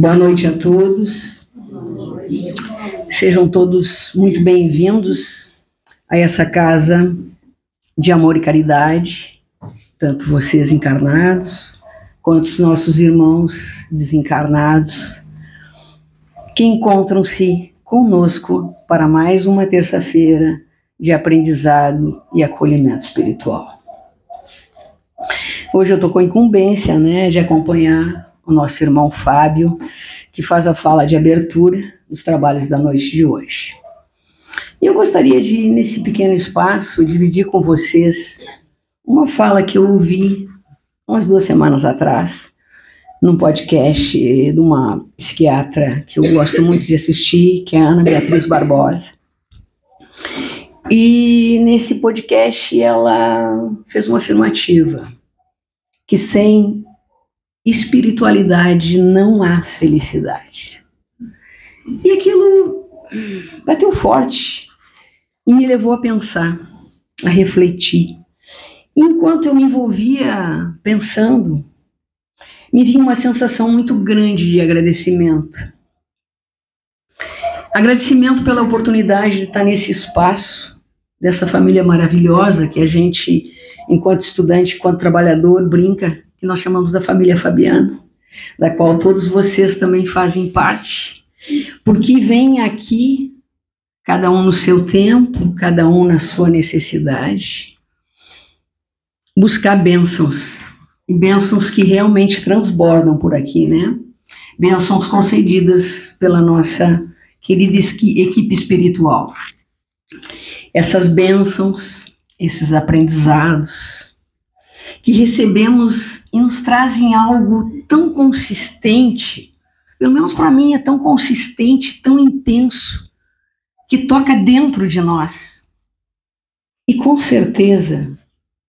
Boa noite a todos. Sejam todos muito bem-vindos a essa casa de amor e caridade, tanto vocês encarnados, quanto os nossos irmãos desencarnados, que encontram-se conosco para mais uma terça-feira de aprendizado e acolhimento espiritual. Hoje eu estou com a incumbência, de acompanhar o nosso irmão Fábio, que faz a fala de abertura dos trabalhos da noite de hoje. E eu gostaria de, nesse pequeno espaço, dividir com vocês uma fala que eu ouvi umas 2 semanas atrás, num podcast de uma psiquiatra que eu gosto muito de assistir, que é a Ana Beatriz Barbosa. E nesse podcast ela fez uma afirmativa, que sem espiritualidade não há felicidade. E aquilo bateu forte e me levou a pensar, a refletir. E enquanto eu me envolvia pensando, me vinha uma sensação muito grande de agradecimento. Agradecimento pela oportunidade de estar nesse espaço, dessa família maravilhosa que a gente, enquanto estudante, enquanto trabalhador, brinca, que nós chamamos da família Fabiano, da qual todos vocês também fazem parte, porque vem aqui, cada um no seu tempo, cada um na sua necessidade, buscar bênçãos, e bênçãos que realmente transbordam por aqui, Bênçãos concedidas pela nossa querida equipe espiritual. Essas bênçãos, esses aprendizados que recebemos e nos trazem algo tão consistente, pelo menos para mim é tão consistente, tão intenso, que toca dentro de nós. E com certeza,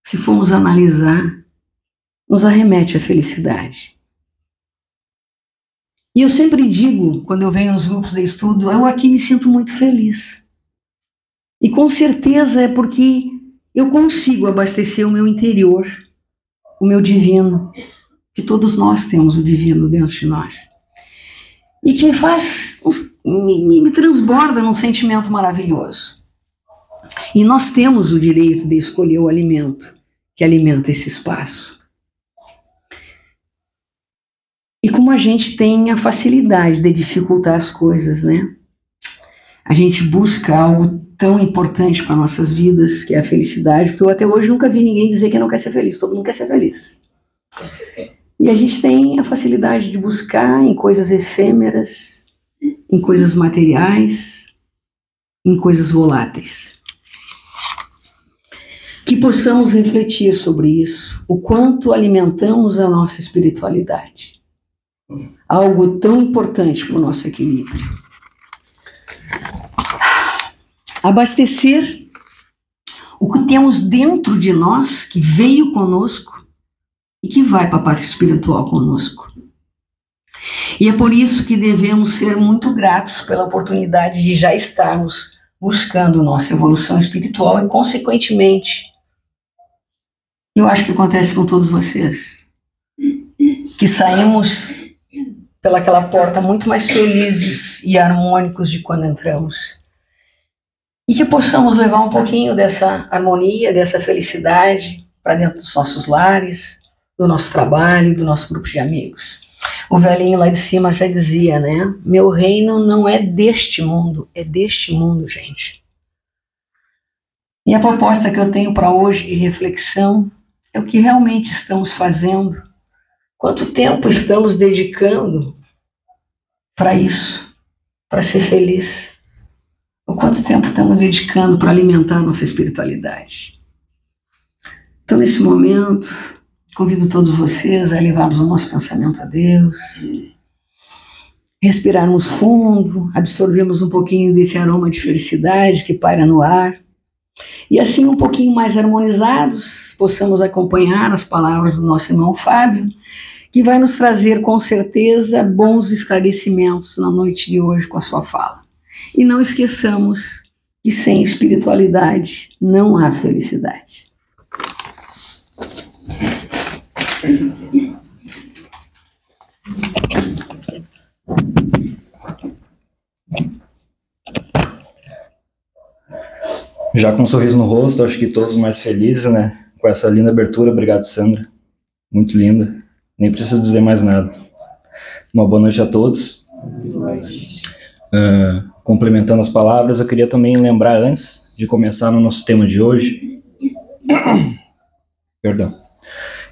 se formos analisar, nos arremete à felicidade. E eu sempre digo, quando eu venho nos grupos de estudo, eu aqui me sinto muito feliz. E com certeza é porque eu consigo abastecer o meu interior, o meu divino, que todos nós temos o divino dentro de nós. E que me transborda num sentimento maravilhoso. E nós temos o direito de escolher o alimento que alimenta esse espaço. E como a gente tem a facilidade de dificultar as coisas, A gente busca algo tão importante para nossas vidas, que é a felicidade, porque eu até hoje nunca vi ninguém dizer que não quer ser feliz, todo mundo quer ser feliz. E a gente tem a facilidade de buscar em coisas efêmeras, em coisas materiais, em coisas voláteis. Que possamos refletir sobre isso, o quanto alimentamos a nossa espiritualidade. Algo tão importante para o nosso equilíbrio. Abastecer o que temos dentro de nós, que veio conosco e que vai para a pátria espiritual conosco. E é por isso que devemos ser muito gratos pela oportunidade de já estarmos buscando nossa evolução espiritual e, consequentemente, eu acho que acontece com todos vocês, que saímos pelaquela porta muito mais felizes e harmônicos de quando entramos. E que possamos levar um pouquinho dessa harmonia, dessa felicidade para dentro dos nossos lares, do nosso trabalho, do nosso grupo de amigos. O velhinho lá de cima já dizia, Meu reino não é deste mundo, é deste mundo, gente. E a proposta que eu tenho para hoje de reflexão é o que realmente estamos fazendo, quanto tempo estamos dedicando para isso, para ser feliz. O quanto tempo estamos dedicando para alimentar a nossa espiritualidade. Então, nesse momento, convido todos vocês a levarmos o nosso pensamento a Deus, respirarmos fundo, absorvermos um pouquinho desse aroma de felicidade que paira no ar, e assim, um pouquinho mais harmonizados, possamos acompanhar as palavras do nosso irmão Fábio, que vai nos trazer, com certeza, bons esclarecimentos na noite de hoje com a sua fala. E não esqueçamos que sem espiritualidade não há felicidade. Já com um sorriso no rosto, acho que todos mais felizes, né? Com essa linda abertura. Obrigado, Sandra. Muito linda. Nem preciso dizer mais nada. Uma boa noite a todos. Complementando as palavras, eu queria também lembrar, antes de começar no nosso tema de hoje,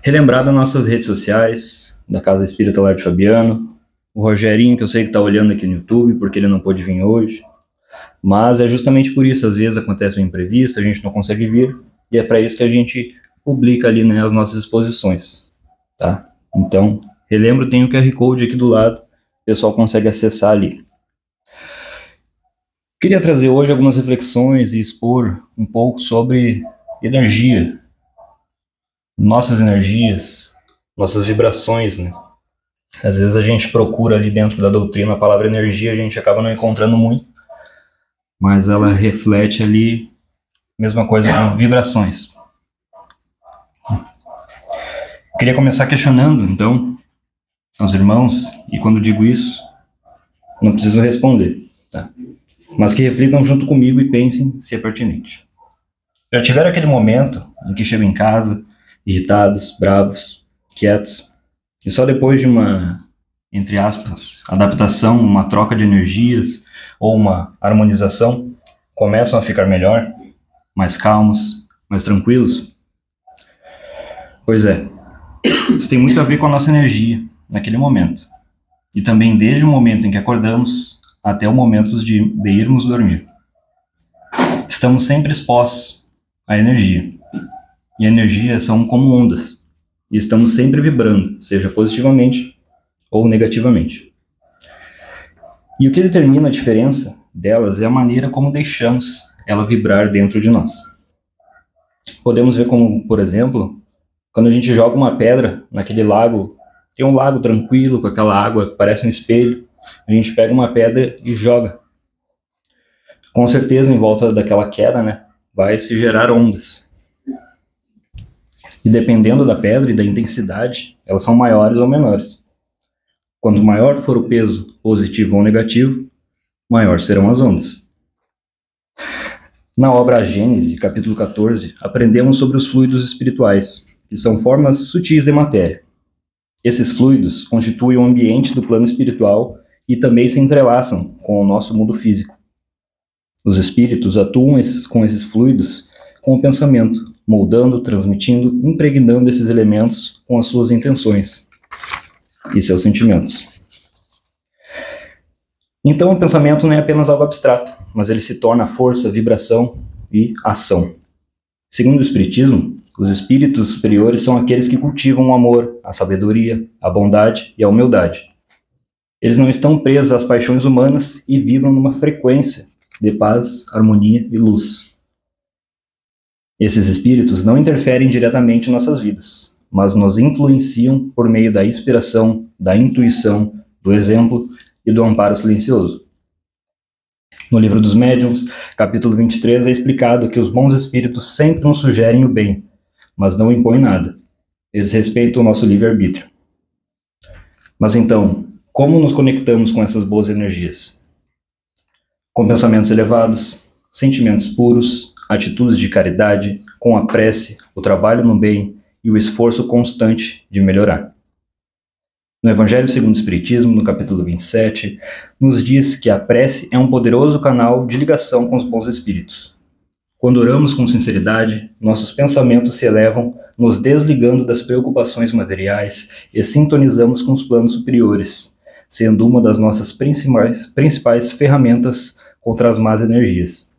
relembrar das nossas redes sociais, da Casa Espírita Lar de Fabiano, o Rogerinho, que eu sei que está olhando aqui no YouTube, porque ele não pôde vir hoje, mas é justamente por isso, às vezes acontece um imprevisto, a gente não consegue vir, e é para isso que a gente publica ali, né, as nossas exposições, tá? Então, relembro, tem o QR Code aqui do lado, o pessoal consegue acessar ali. Queria trazer hoje algumas reflexões e expor um pouco sobre energia, nossas energias, nossas vibrações, né? Às vezes a gente procura ali dentro da doutrina a palavra energia, a gente acaba não encontrando muito, mas ela reflete ali mesma coisa com vibrações. Queria começar questionando, então, aos irmãos, e quando digo isso, não preciso responder, tá? Mas que reflitam junto comigo e pensem se é pertinente. Já tiveram aquele momento em que chegam em casa, irritados, bravos, quietos, e só depois de uma, entre aspas, adaptação, uma troca de energias ou uma harmonização, começam a ficar melhor, mais calmos, mais tranquilos? Pois é, isso tem muito a ver com a nossa energia naquele momento. E também desde o momento em que acordamos até o momento de irmos dormir. Estamos sempre expostos à energia. E a energia são como ondas. E estamos sempre vibrando, seja positivamente ou negativamente. E o que determina a diferença delas é a maneira como deixamos ela vibrar dentro de nós. Podemos ver como, por exemplo, quando a gente joga uma pedra naquele lago, tem um lago tranquilo, com aquela água que parece um espelho, a gente pega uma pedra e joga. Com certeza, em volta daquela queda, né, vai se gerar ondas. E dependendo da pedra e da intensidade, elas são maiores ou menores. Quanto maior for o peso, positivo ou negativo, maior serão as ondas. Na obra A Gênese, capítulo 14, aprendemos sobre os fluidos espirituais, que são formas sutis de matéria. Esses fluidos constituem o ambiente do plano espiritual e também se entrelaçam com o nosso mundo físico. Os espíritos atuam com esses fluidos com o pensamento, moldando, transmitindo, impregnando esses elementos com as suas intenções e seus sentimentos. Então o pensamento não é apenas algo abstrato, mas ele se torna força, vibração e ação. Segundo o Espiritismo, os espíritos superiores são aqueles que cultivam o amor, a sabedoria, a bondade e a humildade. Eles não estão presos às paixões humanas e vibram numa frequência de paz, harmonia e luz. Esses espíritos não interferem diretamente em nossas vidas, mas nos influenciam por meio da inspiração, da intuição, do exemplo e do amparo silencioso. No livro dos Médiuns, capítulo 23, é explicado que os bons espíritos sempre nos sugerem o bem, mas não impõem nada. Eles respeitam o nosso livre-arbítrio. Mas então, como nos conectamos com essas boas energias? Com pensamentos elevados, sentimentos puros, atitudes de caridade, com a prece, o trabalho no bem e o esforço constante de melhorar. No Evangelho segundo o Espiritismo, no capítulo 27, nos diz que a prece é um poderoso canal de ligação com os bons espíritos. Quando oramos com sinceridade, nossos pensamentos se elevam, nos desligando das preocupações materiais e sintonizamos com os planos superiores, sendo uma das nossas principais ferramentas contra as más energias.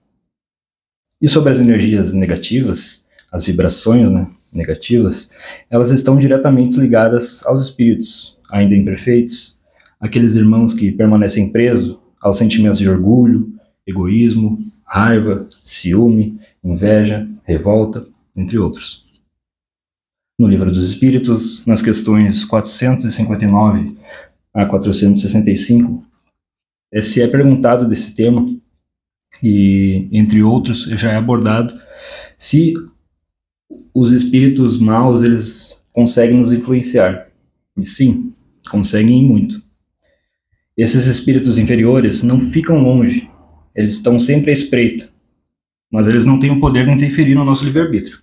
E sobre as energias negativas, as vibrações, negativas, elas estão diretamente ligadas aos espíritos, ainda imperfeitos, aqueles irmãos que permanecem presos aos sentimentos de orgulho, egoísmo, raiva, ciúme, inveja, revolta, entre outros. No Livro dos Espíritos, nas questões 459 a 465, se é perguntado desse tema, e entre outros já é abordado, se os espíritos maus eles conseguem nos influenciar. E sim, conseguem muito. Esses espíritos inferiores não ficam longe, eles estão sempre à espreita, mas eles não têm o poder de interferir no nosso livre-arbítrio.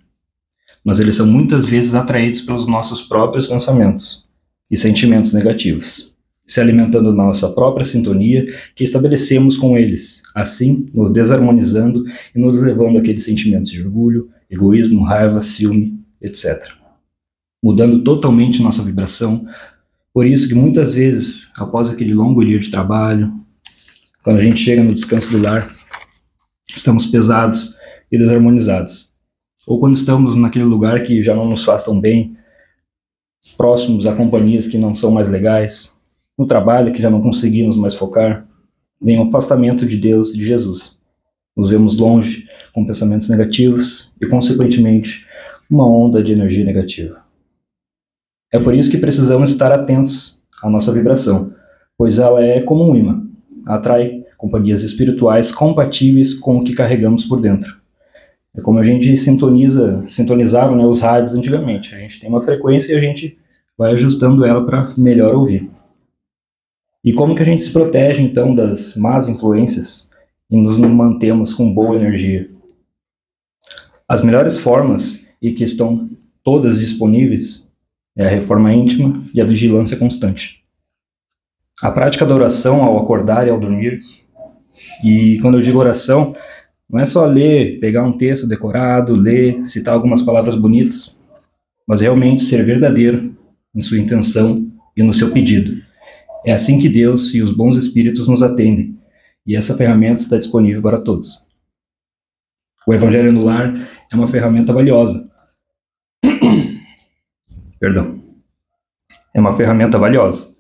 Mas eles são muitas vezes atraídos pelos nossos próprios pensamentos e sentimentos negativos, se alimentando da nossa própria sintonia que estabelecemos com eles, assim nos desarmonizando e nos levando àqueles sentimentos de orgulho, egoísmo, raiva, ciúme, etc. Mudando totalmente nossa vibração. Por isso que muitas vezes, após aquele longo dia de trabalho, quando a gente chega no descanso do lar, estamos pesados e desarmonizados. Ou quando estamos naquele lugar que já não nos faz tão bem, próximos a companhias que não são mais legais, no trabalho que já não conseguimos mais focar, vem o afastamento de Deus e de Jesus. Nos vemos longe, com pensamentos negativos e, consequentemente, uma onda de energia negativa. É por isso que precisamos estar atentos à nossa vibração, pois ela é como um imã, atrai companhias espirituais compatíveis com o que carregamos por dentro. É como a gente sintonizava, né, os rádios antigamente. A gente tem uma frequência e a gente vai ajustando ela para melhor ouvir. E como que a gente se protege, então, das más influências e nos mantemos com boa energia? As melhores formas, e que estão todas disponíveis, é a reforma íntima e a vigilância constante. A prática da oração ao acordar e ao dormir. E quando eu digo oração, não é só ler, pegar um texto decorado, ler, citar algumas palavras bonitas, mas realmente ser verdadeiro em sua intenção e no seu pedido. É assim que Deus e os bons espíritos nos atendem, e essa ferramenta está disponível para todos. O Evangelho no Lar é uma ferramenta valiosa. É uma ferramenta valiosa.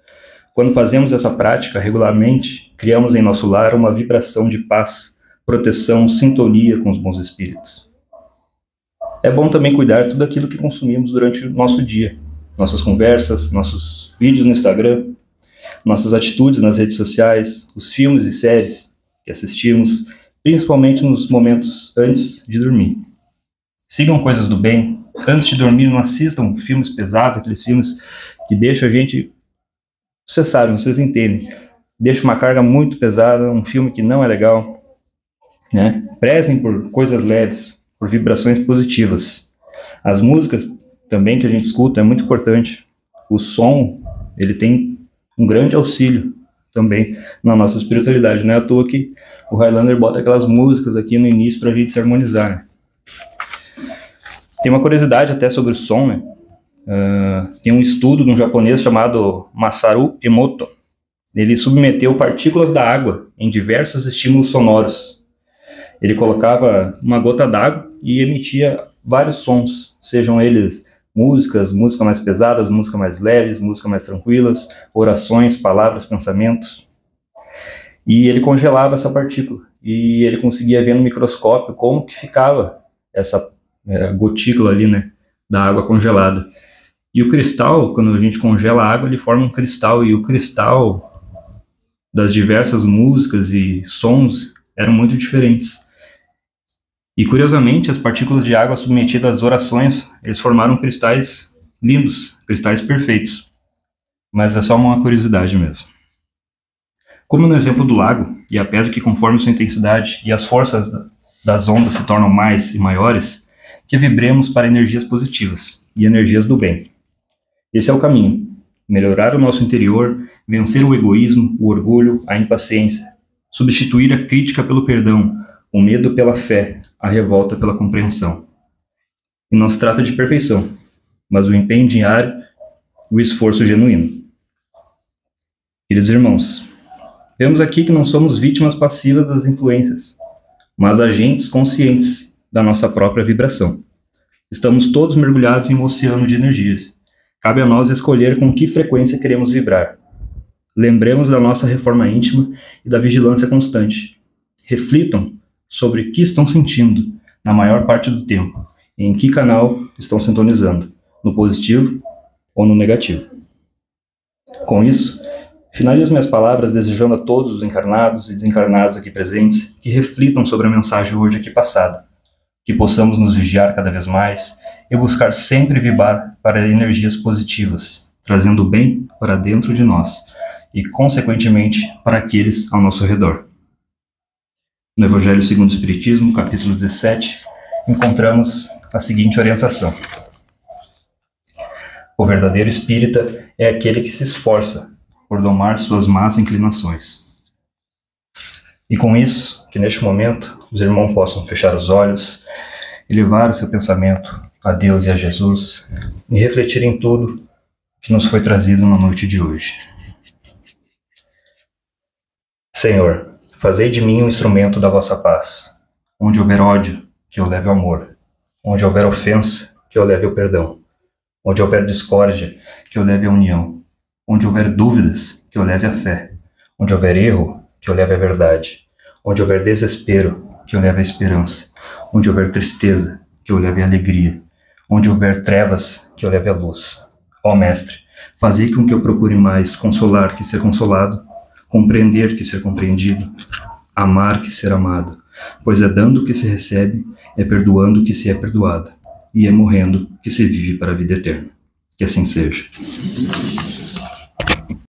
Quando fazemos essa prática regularmente, criamos em nosso lar uma vibração de paz, proteção, sintonia com os bons espíritos. É bom também cuidar de tudo aquilo que consumimos durante o nosso dia. Nossas conversas, nossos vídeos no Instagram, nossas atitudes nas redes sociais, os filmes e séries que assistimos, principalmente nos momentos antes de dormir. Sigam coisas do bem. Antes de dormir, não assistam filmes pesados, aqueles filmes que deixam a gente... Vocês sabem, vocês entendem. Deixa uma carga muito pesada, um filme que não é legal, né? Prezem por coisas leves, por vibrações positivas. As músicas também que a gente escuta é muito importante. O som, ele tem um grande auxílio também na nossa espiritualidade. Não é à toa que o Highlander bota aquelas músicas aqui no início para a gente se harmonizar, né? Tem uma curiosidade até sobre o som, né? Tem um estudo de um japonês chamado Masaru Emoto. Ele submeteu partículas da água em diversos estímulos sonoros. Ele colocava uma gota d'água e emitia vários sons, sejam eles músicas mais pesadas, músicas mais leves, músicas mais tranquilas, orações, palavras, pensamentos. E ele congelava essa partícula e ele conseguia ver no microscópio como que ficava essa gotícula ali, né, da água congelada. E o cristal, quando a gente congela a água, ele forma um cristal, e o cristal das diversas músicas e sons eram muito diferentes. E curiosamente, as partículas de água submetidas às orações, eles formaram cristais lindos, cristais perfeitos. Mas é só uma curiosidade mesmo. Como no exemplo do lago e a pedra, que conforme sua intensidade e as forças das ondas se tornam mais e maiores, que vibremos para energias positivas e energias do bem. Esse é o caminho. Melhorar o nosso interior, vencer o egoísmo, o orgulho, a impaciência, substituir a crítica pelo perdão, o medo pela fé, a revolta pela compreensão. E não se trata de perfeição, mas o empenho diário e o esforço genuíno. Queridos irmãos, vemos aqui que não somos vítimas passivas das influências, mas agentes conscientes da nossa própria vibração. Estamos todos mergulhados em um oceano de energias. Cabe a nós escolher com que frequência queremos vibrar. Lembremos da nossa reforma íntima e da vigilância constante. Reflitam sobre o que estão sentindo na maior parte do tempo e em que canal estão sintonizando, no positivo ou no negativo. Com isso, finalizo minhas palavras desejando a todos os encarnados e desencarnados aqui presentes que reflitam sobre a mensagem hoje aqui passada, que possamos nos vigiar cada vez mais e buscar sempre vibrar para energias positivas, trazendo o bem para dentro de nós e, consequentemente, para aqueles ao nosso redor. No Evangelho segundo o Espiritismo, capítulo 17, encontramos a seguinte orientação. O verdadeiro espírita é aquele que se esforça por domar suas más inclinações. E com isso, que neste momento os irmãos possam fechar os olhos, elevar o seu pensamento a Deus e a Jesus e refletir em tudo que nos foi trazido na noite de hoje. Senhor, fazei de mim um instrumento da vossa paz. Onde houver ódio, que eu leve o amor. Onde houver ofensa, que eu leve o perdão. Onde houver discórdia, que eu leve a união. Onde houver dúvidas, que eu leve a fé. Onde houver erro, que eu leve a verdade. Onde houver desespero, que eu leve a esperança. Onde houver tristeza, que eu leve a alegria. Onde houver trevas, que eu leve a luz. Ó Mestre, fazei com que eu procure mais consolar que ser consolado, compreender que ser compreendido, amar que ser amado, pois é dando que se recebe, é perdoando que se é perdoado, e é morrendo que se vive para a vida eterna. Que assim seja.